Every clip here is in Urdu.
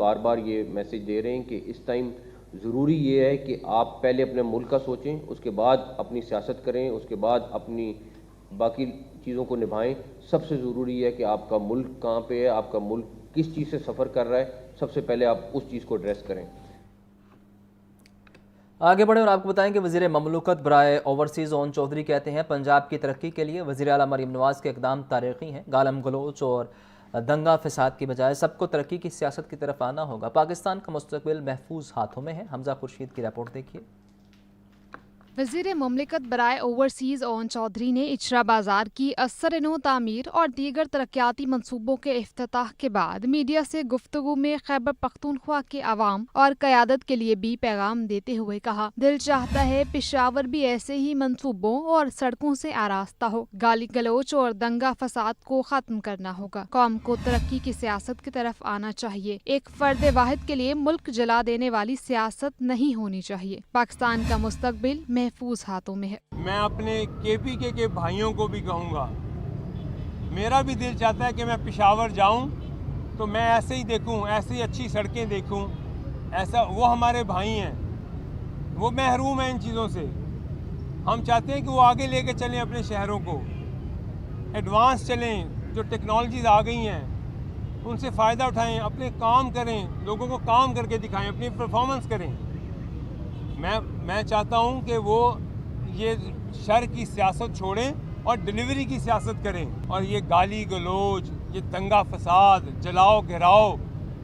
بار بار یہ میسج دے رہے ہیں کہ اس ٹائم ضروری یہ ہے کہ آپ پہلے اپنے ملک کا سوچیں، اس کے بعد اپنی سیاست کریں، اس کے بعد اپنی باقی چیزوں کو نبھائیں۔ سب سے ضروری ہے کہ آپ کا ملک کہاں پہ ہے، آپ کا ملک کس چیز سے سفر کر رہا ہے، سب سے پہلے آپ اس چیز کو ایڈریس کریں۔ آگے بڑھیں اور آپ کو بتائیں کہ وزیر مملکت برائے اوورسیز اون چودھری کہتے ہیں پنجاب کی ترقی کے لیے وزیر اعلیٰ مریم نواز کے اقدام تاریخی ہیں۔ گالم گلوچ اور دنگا فساد کی بجائے سب کو ترقی کی سیاست کی طرف آنا ہوگا۔ پاکستان کا مستقبل محفوظ ہاتھوں میں ہے۔ حمزہ خورشید کی رپورٹ دیکھیے۔ وزیر مملکت برائے اوورسیز اون چودھری نے اچرا بازار کی اثر نو تعمیر اور دیگر ترقیاتی منصوبوں کے افتتاح کے بعد میڈیا سے گفتگو میں خیبر پختونخوا کے عوام اور قیادت کے لیے بھی پیغام دیتے ہوئے کہا، دل چاہتا ہے پشاور بھی ایسے ہی منصوبوں اور سڑکوں سے آراستہ ہو۔ گالی گلوچ اور دنگا فساد کو ختم کرنا ہوگا۔ قوم کو ترقی کی سیاست کی طرف آنا چاہیے۔ ایک فرد واحد کے لیے ملک جلا دینے والی سیاست نہیں ہونی چاہیے۔ پاکستان کا مستقبل محفوظ ہاتھوں میں ہے۔ میں اپنے کے پی کے بھائیوں کو بھی کہوں گا، میرا بھی دل چاہتا ہے کہ میں پشاور جاؤں تو میں ایسے ہی دیکھوں، ایسی اچھی سڑکیں دیکھوں، ایسا وہ ہمارے بھائی ہیں، وہ محروم ہیں ان چیزوں سے۔ ہم چاہتے ہیں کہ وہ آگے لے کے چلیں اپنے شہروں کو، ایڈوانس چلیں، جو ٹیکنالوجیز آ گئی ہیں ان سے فائدہ اٹھائیں، اپنے کام کریں، لوگوں کو کام کر کے دکھائیں، اپنی پرفارمنس کریں۔ میں چاہتا ہوں کہ وہ یہ شر کی سیاست چھوڑیں اور ڈیلیوری کی سیاست کریں، اور یہ گالی گلوچ، یہ دنگا فساد، جلاؤ گھراؤ،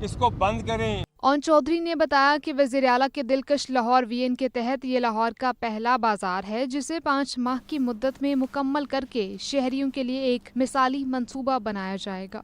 اس کو بند کریں۔ اون چودھری نے بتایا کہ وزیر اعلیٰ کے دلکش لاہور وین کے تحت یہ لاہور کا پہلا بازار ہے جسے 5 ماہ کی مدت میں مکمل کر کے شہریوں کے لیے ایک مثالی منصوبہ بنایا جائے گا۔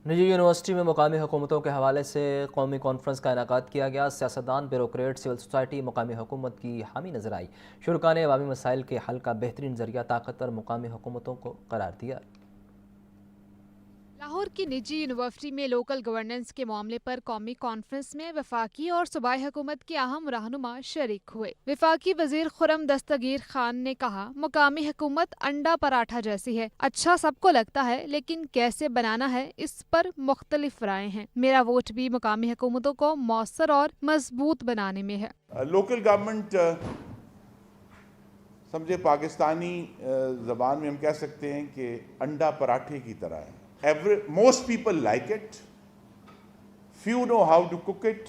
نجی یونیورسٹی میں مقامی حکومتوں کے حوالے سے قومی کانفرنس کا انعقاد کیا گیا۔ سیاستدان، بیوروکریٹ، سول سوسائٹی مقامی حکومت کی حامی نظر آئی۔ شرکاء نے عوامی مسائل کے حل کا بہترین ذریعہ طاقتور مقامی حکومتوں کو قرار دیا۔ لاہور کی نجی یونیورسٹی میں لوکل گورننس کے معاملے پر قومی کانفرنس میں وفاقی اور صوبائی حکومت کے اہم رہنما شریک ہوئے۔ وفاقی وزیر خرم دستگیر خان نے کہا، مقامی حکومت انڈا پراٹھا جیسی ہے، اچھا سب کو لگتا ہے لیکن کیسے بنانا ہے اس پر مختلف رائے ہیں۔ میرا ووٹ بھی مقامی حکومتوں کو مؤثر اور مضبوط بنانے میں ہے۔ لوکل گورنمنٹ سمجھے پاکستانی زبان میں ہم کہہ سکتے ہیں کہ انڈا پراٹھے کی طرح ہے۔ Most people like it, few know how to cook it,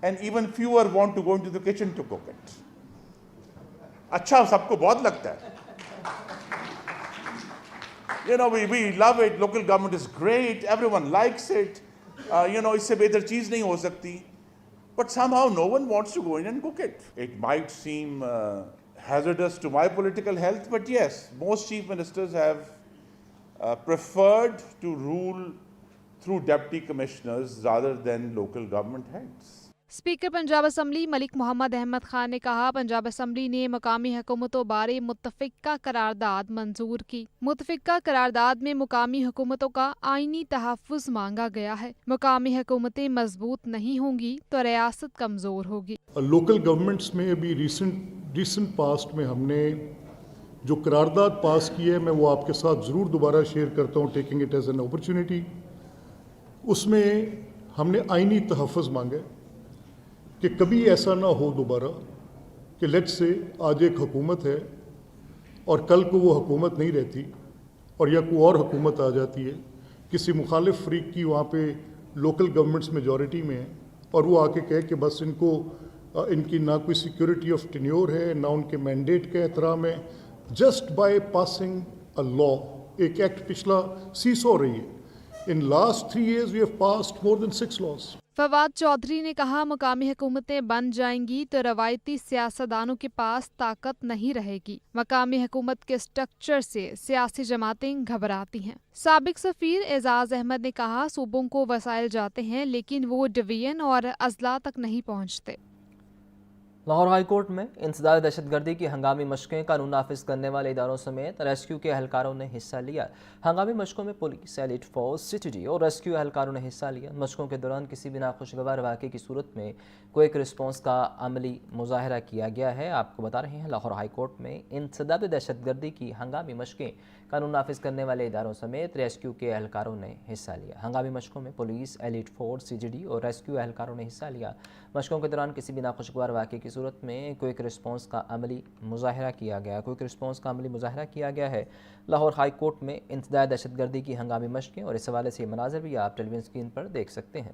and even fewer want to go into the kitchen to cook it. اچھا سب کو بہت لگتا ہے. We love it, local government is great, everyone likes it, اس سے بہتر چیز نہیں ہو سکتی. But somehow no one wants to go in and cook it. It might seem hazardous to my political health, but yes, most chief ministers have preferred to rule through deputy commissioners rather than local government heads. Speaker Punjab assembly Malik Muhammad Ahmed Khan نے کہا، پنجاب اسمبلی نے مقامی حکومتوں بارے متفقہ قرارداد منظور کی۔ متفقہ قرارداد میں مقامی حکومتوں کا آئینی تحفظ مانگا گیا ہے۔ مقامی حکومتیں مضبوط نہیں ہوں گی تو ریاست کمزور ہوگی۔ لوکل گورنمنٹس میں ابھی ریسنٹ پاسٹ میں ہم نے جو قرارداد پاس کی ہے، میں وہ آپ کے ساتھ ضرور دوبارہ شیئر کرتا ہوں، taking it as an opportunity. اس میں ہم نے آئینی تحفظ مانگا کہ کبھی ایسا نہ ہو دوبارہ کہ لیٹ سے آج ایک حکومت ہے اور کل کو وہ حکومت نہیں رہتی اور یا کوئی اور حکومت آ جاتی ہے، کسی مخالف فریق کی وہاں پہ لوکل گورنمنٹس میجورٹی میں ہے اور وہ آ کے کہے کہ بس ان کی نہ کوئی سیکورٹی آف ٹینیور ہے، نہ ان کے مینڈیٹ کا احترام ہے، just by passing a law. ایک ایکٹ پچھلا 30 ہو رہی ہے۔ In last 3 years we have passed more than 6 laws. Fawad Chaudhry نے کہا، مقامی حکومتیں بن جائیں گی تو روایتی سیاستدانوں کے پاس طاقت نہیں رہے گی۔ مقامی حکومت کے سٹرکچر سے سیاسی جماعتیں گھبراتی ہیں۔ سابق سفیر اعزاز احمد نے کہا، صوبوں کو وسائل جاتے ہیں لیکن وہ ڈویژن اور اضلاع تک نہیں پہنچتے۔ لاہور ہائی کورٹ میں انسداد دہشت گردی کی ہنگامی مشقیں، قانون نافذ کرنے والے اداروں سمیت ریسکیو کے اہلکاروں نے حصہ لیا۔ ہنگامی مشقوں میں police, elite force, C T D اور ریسکیو اہلکاروں نے حصہ لیا۔ مشقوں کے دوران کسی بھی ناخوشگوار واقعے کی صورت میں کوئک رسپانس کا عملی مظاہرہ کیا گیا ہے۔ آپ کو بتا رہے ہیں لاہور ہائی کورٹ میں انسداد دہشت گردی کی ہنگامی مشقیں، قانون نافذ کرنے والے اداروں سمیت ریسکیو کے اہلکاروں نے حصہ لیا۔ ہنگامی مشقوں میں پولیس، ایلیٹ فورس، CGD اور ریسکیو اہلکاروں نے حصہ لیا۔ مشقوں کے دوران کسی بھی ناخوشگوار واقعے کی صورت میں کوئک رسپانس کا عملی مظاہرہ کیا گیا ہے۔ لاہور ہائی کورٹ میں انتدائی دہشت گردی کی ہنگامی مشقیں اور اس حوالے سے یہ مناظر بھی آپ ٹیلی ویژن اسکرین پر دیکھ سکتے ہیں۔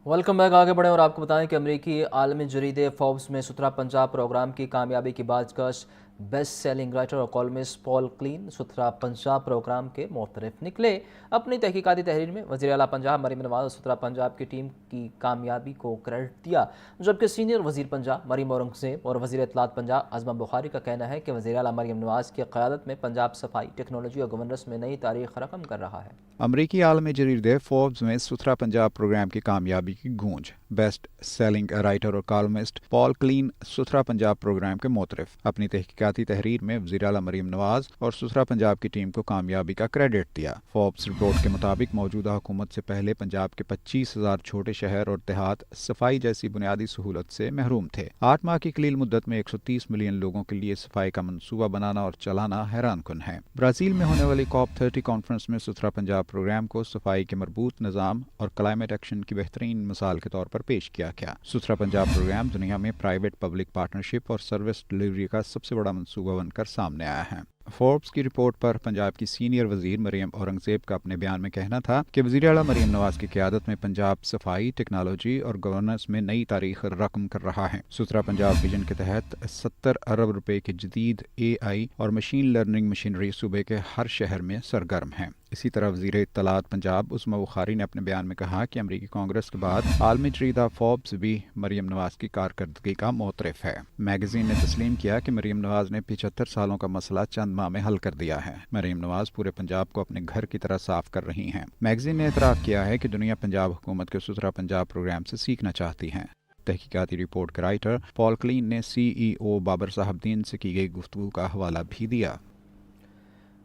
ویلکم بیک، آگے بڑھیں اور آپ کو بتائیں کہ امریکی عالمی جریدے فوربس میں ستھرا پنجاب پروگرام کی کامیابی کی بازگشت بیسٹ سیلنگ رائٹر اور کالمسٹ پال کلین ستھرا پنجاب پروگرام کے معترف نکلے۔ اپنی تحقیقاتی تحریر میں وزیر اعلیٰ پنجاب مریم نواز ستھرا پنجاب کی ٹیم کی کامیابی کو کریڈٹ دیا، جبکہ سینئر وزیر پنجاب مریم اورنگزیب اور وزیر اطلاعات پنجاب عظمہ بخاری کا کہنا ہے کہ وزیر اعلیٰ مریم نواز کی قیادت میں پنجاب صفائی، ٹیکنالوجی اور گورننس میں نئی تاریخ رقم کر رہا ہے۔ امریکی عالمی جریدے فوربس میں ستھرا پنجاب پروگرام کی کامیابی کی گونج۔ بیسٹ سیلنگ رائٹر اور کالمسٹ پال کلین ستھرا پنجاب پروگرام کے معترف۔ اپنی تحقیقاتی تحریر میں وزیر اعلیٰ مریم نواز اور ستھرا پنجاب کی ٹیم کو کامیابی کا کریڈٹ دیا۔ فوربس رپورٹ کے مطابق موجودہ حکومت سے پہلے پنجاب کے 25,000 چھوٹے شہر اور دیہات صفائی جیسی بنیادی سہولت سے محروم تھے۔ 8 ماہ کی قلیل مدت میں 130 ملین لوگوں کے لیے صفائی کا منصوبہ بنانا اور چلانا حیران کن ہے۔ برازیل میں ہونے والی COP 30 کانفرنس میں ستھرا پنجاب پروگرام کو صفائی کے مربوط نظام اور کلائمیٹ ایکشن کی بہترین مثال کے طور پر پیش کیا گیا۔ ستھرا پنجاب پروگرام دنیا میں پرائیویٹ پبلک پارٹنرشپ اور سروس ڈلیوری کا سب سے بڑا منصوبہ بن کر سامنے آیا ہے۔ فوربس کی رپورٹ پر پنجاب کی سینئر وزیر مریم اورنگزیب کا اپنے بیان میں کہنا تھا کہ وزیر اعلیٰ مریم نواز کی قیادت میں پنجاب صفائی، ٹیکنالوجی اور گورننس میں نئی تاریخ رقم کر رہا ہے۔ ستھرا پنجاب ویژن کے تحت 70 ارب روپے کی جدید AI اور مشین لرننگ مشینری صوبے کے ہر شہر میں سرگرم ہیں۔ اسی طرح وزیر اطلاعات پنجاب عظمہ بخاری نے اپنے بیان میں کہا کہ امریکی کانگریس کے بعد عالمی جریدہ فوربس بھی مریم نواز کی کارکردگی کا معترف ہے۔ میگزین نے تسلیم کیا کہ مریم نواز نے 75 سالوں کا مسئلہ چند ماہ میں حل کر دیا ہے۔ مریم نواز پورے پنجاب کو اپنے گھر کی طرح صاف کر رہی ہیں۔ میگزین نے اعتراف کیا ہے کہ دنیا پنجاب حکومت کے ستھرا پنجاب پروگرام سے سیکھنا چاہتی ہے۔ تحقیقاتی رپورٹ کے رائٹر پال کلین نے CEO بابر صاحب الدین سے کی گئی گفتگو کا حوالہ بھی دیا۔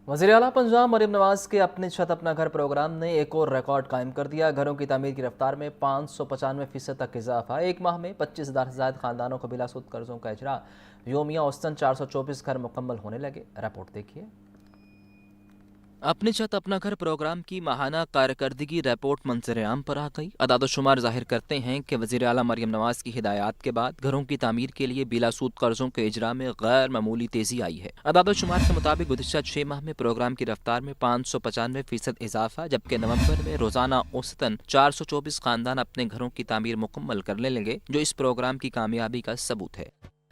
وزیر اعلیٰ پنجاب مریم نواز کے اپنی چھت اپنا گھر پروگرام نے ایک اور ریکارڈ قائم کر دیا۔ گھروں کی تعمیر کی رفتار میں 595% تک اضافہ۔ ایک ماہ میں 25,000 سے زائد خاندانوں کو بلا سود قرضوں کا اجرا۔ یومیہ اوسطاً 424 گھر مکمل ہونے لگے۔ رپورٹ دیکھیے۔ اپنی چھت اپنا گھر پروگرام کی ماہانہ کارکردگی رپورٹ منظر عام پر آ گئی۔ اعداد و شمار ظاہر کرتے ہیں کہ وزیر اعلیٰ مریم نواز کی ہدایات کے بعد گھروں کی تعمیر کے لیے بلا سود قرضوں کے اجرا میں غیر معمولی تیزی آئی ہے۔ اعداد و شمار کے مطابق گزشتہ 6 ماہ میں پروگرام کی رفتار میں 595% اضافہ، جبکہ نومبر میں روزانہ اوسطاً 424 خاندان اپنے گھروں کی تعمیر مکمل کرنے لگے، جو اس پروگرام کی کامیابی کا ثبوت ہے۔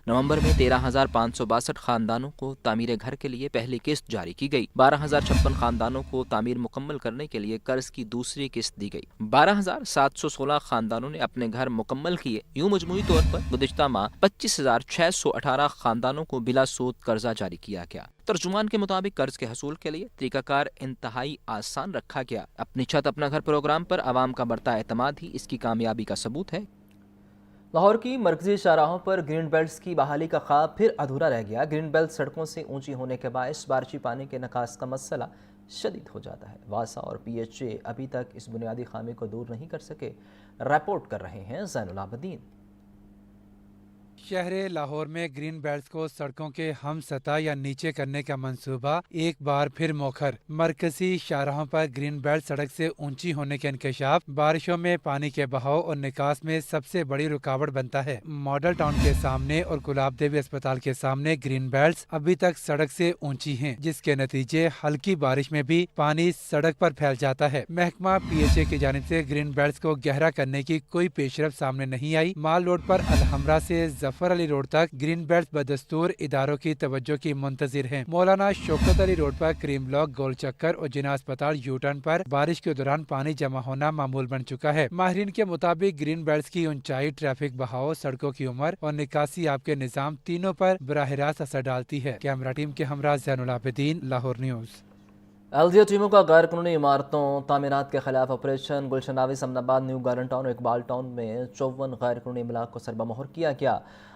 نومبر میں 13,562 خاندانوں کو تعمیر گھر کے لیے پہلی قسط جاری کی گئی۔ 12,056 خاندانوں کو تعمیر مکمل کرنے کے لیے قرض کی دوسری قسط دی گئی۔ 12,716 خاندانوں نے اپنے گھر مکمل کیے۔ یوں مجموعی طور پر گزشتہ ماہ 25,618 خاندانوں کو بلا سود قرضہ جاری کیا گیا۔ ترجمان کے مطابق قرض کے حصول کے لیے طریقہ کار انتہائی آسان رکھا گیا۔ اپنی چھت اپنا گھر پروگرام پر عوام کا بڑھتا اعتماد ہی اس کی کامیابی کا ثبوت ہے۔ لاہور کی مرکزی شاہراہوں پر گرین بیلٹس کی بحالی کا خواب پھر ادھورا رہ گیا۔ گرین بیلٹ سڑکوں سے اونچی ہونے کے باعث بارشی پانی کے نکاس کا مسئلہ شدید ہو جاتا ہے۔ واسا اور PHA ابھی تک اس بنیادی خامی کو دور نہیں کر سکے۔ رپورٹ کر رہے ہیں زین العابدین۔ شہر لاہور میں گرین بیلٹس کو سڑکوں کے ہم سطح یا نیچے کرنے کا منصوبہ ایک بار پھر موخر۔ مرکزی شاہراہوں پر گرین بیلٹ سڑک سے اونچی ہونے کے انکشاف بارشوں میں پانی کے بہاؤ اور نکاس میں سب سے بڑی رکاوٹ بنتا ہے۔ ماڈل ٹاؤن کے سامنے اور گلاب دیوی اسپتال کے سامنے گرین بیلٹس ابھی تک سڑک سے اونچی ہیں، جس کے نتیجے ہلکی بارش میں بھی پانی سڑک پر پھیل جاتا ہے۔ محکمہ PHA کی جانب سے گرین بیلٹس کو گہرا کرنے کی کوئی پیش رفت سامنے نہیں آئی۔ مال روڈ پر الحمرا سے ظفر علی روڈ تک گرین بیلٹ بدستور اداروں کی توجہ کی منتظر ہیں۔ مولانا شوکت علی روڈ پر کریم بلاک، گول چکر اور جناح اسپتال یو ٹرن پر بارش کے دوران پانی جمع ہونا معمول بن چکا ہے۔ ماہرین کے مطابق گرین بیلٹس کی اونچائی، ٹریفک بہاؤ، سڑکوں کی عمر اور نکاسی آب کے نظام تینوں پر براہ راست اثر ڈالتی ہے۔ کیمرہ ٹیم کے ہمراہ زین العابدین، لاہور نیوز۔ LGO ٹیموں کا غیر قانونی عمارتوں تعمیرات کے خلاف آپریشن۔ گلشن ناوی، سمن آباد، نیو گارن ٹاؤن اور اقبال ٹاؤن میں 54 غیر قانونی املاک کو سربہ مہر کیا گیا۔